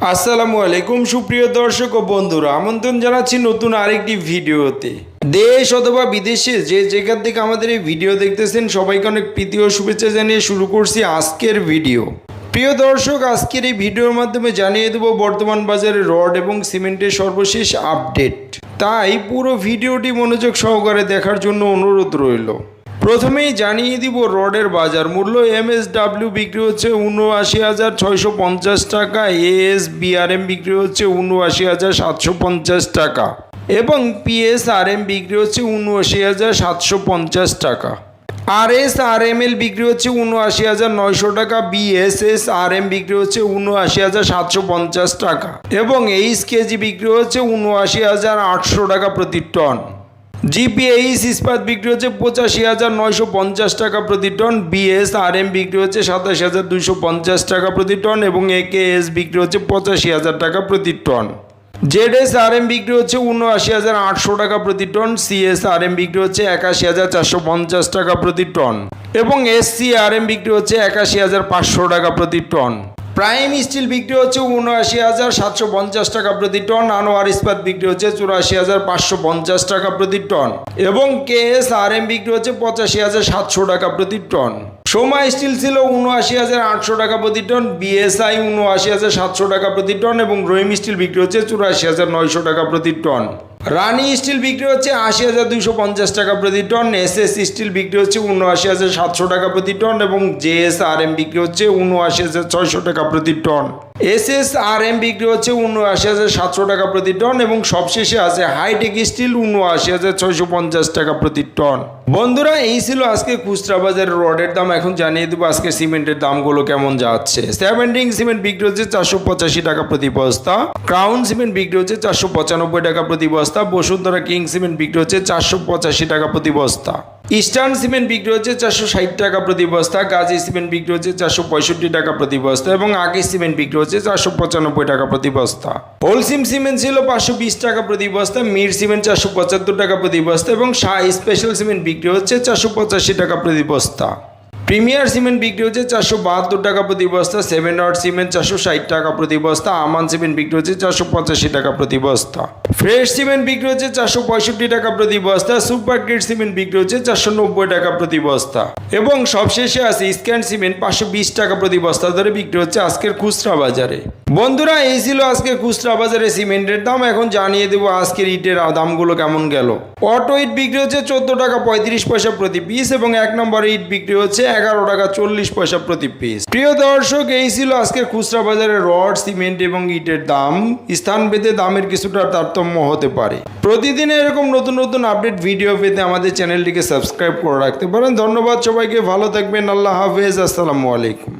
আসসালামু আলাইকুম সুপ্রিয় দর্শক ও বন্ধুরা, আমন্ত্রণ জানাচ্ছি নতুন আরেকটি ভিডিওতে। দেশ অথবা বিদেশে যে যেখান থেকে আমাদের এই ভিডিও দেখতেছেন সবাইকে অনেক প্রীতি ও শুভেচ্ছা জানিয়ে শুরু করছি আজকের ভিডিও। প্রিয় দর্শক, আজকের এই ভিডিওর মাধ্যমে জানিয়ে দেব বর্তমান বাজারে রড এবং সিমেন্টের সর্বশেষ আপডেট। তাই পুরো ভিডিওটি মনোযোগ সহকারে দেখার জন্য অনুরোধ রইল। প্রথমেই জানিয়ে দিব রডের বাজার মূল্য। MSW বিক্রি হচ্ছে ৭৯,৬৫০ টাকা, ASBRM বিক্রি হচ্ছে ৭৯,৭৫০ টাকা এবং PSRM বিক্রি হচ্ছে ৭৯,৭৫০ টাকা। RSRML বিক্রি হচ্ছে ৭৯,৯০০ টাকা, BSSRM বিক্রি হচ্ছে ৭৯,৭৫০ টাকা এবং HKG বিক্রি হচ্ছে ৭৯,৮০০ টাকা প্রতি টন। GPH ইস্পাত বিক্রি হচ্ছে ৮৫,৯৫০ টাকা প্রতি টন, BSRM বিক্রি হচ্ছে ২৭,২৫০ টাকা প্রতি টন এবং AKS বিক্রি হচ্ছে ৮৫,০০০ টাকা প্রতি টন। ZSRM বিক্রি হচ্ছে ৭৯,৮০০ টাকা প্রতি টন, CSRM বিক্রি হচ্ছে ৮১,৪৫০ টাকা প্রতি টন এবং SCRM বিক্রি হচ্ছে ৮১,৫০০ টাকা প্রতি টন। প্রাইম স্টিল বিক্রি হচ্ছে ৭৯,৭৫০ টাকা প্রতি টন, আনোয়ার ইস্পাত বিক্রি হচ্ছে ৮৪,৫৫০ টাকা প্রতি টন এবং KSRM বিক্রি হচ্ছে ৮৫,৭০০ টাকা প্রতি টন। সোমা স্টিল ছিল ৭৯,৮০০ টাকা প্রতি টন, BSI ৭৯,৭০০ টাকা প্রতি টন এবং রহিম স্টিল বিক্রি হচ্ছে ৮৪,৯০০ টাকা প্রতি টন। রানি স্টিল বিক্রি হচ্ছে ৮০,২৫০ টাকা প্রতি টন, SS স্টিল বিক্রি হচ্ছে ৭৯,৭০০ টাকা প্রতি টন এবং JSRM বিক্রি হচ্ছে ৭৯,৬০০ টাকা প্রতি টন। SSRM বিক্রি হচ্ছে ৭৯,৭০০ টাকা প্রতি টন এবং সবশেষে আছে হাইটেক স্টিল ৭৯,৬৫০ টাকা প্রতি টন। বন্ধুরা, এই ছিল আজকে খুচরা বাজারের রডের দাম। এখন জানিয়ে দেবো আজকে সিমেন্টের দামগুলো কেমন যাচ্ছে। সেভেন্টিং সিমেন্ট বিক্রি হচ্ছে ৪৮৫ টাকা প্রতি বস্তা, ক্রাউন সিমেন্ট বিক্রি হচ্ছে ৪৯৫ টাকা প্রতি বস্তা, বসুন্ধরা কিং সিমেন্ট বিক্রি হচ্ছে ৪৮৫ টাকা প্রতি বস্তা, ইস্টার্ন সিমেন্ট বিক্রি হচ্ছে ৪৬০ টাকা প্রতি বস্তা, গাজী সিমেন্ট বিক্রি হচ্ছে ৪৬৫ টাকা প্রতি বস্তা এবং আগে সিমেন্ট বিক্রি হচ্ছে ৪৯৫ টাকা প্রতি বস্তা। হোলসিম সিমেন্ট ছিল ৫২০ টাকা প্রতি বস্তা, মির সিমেন্ট ৪৭৫ টাকা প্রতি বস্তা এবং শাহ স্পেশাল সিমেন্ট বিক্রি হচ্ছে ৪৮৫ টাকা প্রতি বস্তা। প্রিমিয়ার সিমেন্ট বিক্রি হচ্ছে ৪৭২ টাকা প্রতি বস্তা, 7 নট সিমেন্ট ৪৬০ টাকা প্রতি বস্তা, আমান সিমেন্ট বিক্রি হচ্ছে ৪৮৫ টাকা প্রতি বস্তা, ফ্রেশ সিমেন্ট বিক্রি হচ্ছে ৪৬৫ টাকা প্রতি বস্তা, সুপার গ্রেড সিমেন্ট বিক্রি হচ্ছে ৪৯০ টাকা প্রতি বস্তা এবং সবশেষে আছে স্ক্যান সিমেন্ট ৫২০ টাকা প্রতি বস্তা ধরে বিক্রি হচ্ছে আজকের খুচরা বাজারে। বন্ধুরা, এই ছিল আজকে খুচরা বাজারে সিমেন্টের দাম। এখন জানিয়ে দেবো আজকের ইটের দামগুলো কেমন গেল। অটো ইট বিক্রি হচ্ছে ১৪ টাকা ৩৫ পয়সা প্রতি পিস এবং ১ নম্বর ইট বিক্রি হচ্ছে ১১ টাকা ৪০ পয়সা প্রতি পিস। প্রিয় দর্শক, এই ছিল আজকের খুচরা বাজারে রড, সিমেন্ট এবং ইটের দাম। স্থানভেদে দামের কিছুটা তারতম্য হতে পারে। প্রতিদিন এরকম নতুন নতুন আপডেট ভিডিও পেতে আমাদের চ্যানেলটিকে সাবস্ক্রাইব করে রাখতে পারেন। ধন্যবাদ সবাইকে, ভালো থাকবেন। আল্লাহ হাফেজ, আসসালামু আলাইকুম।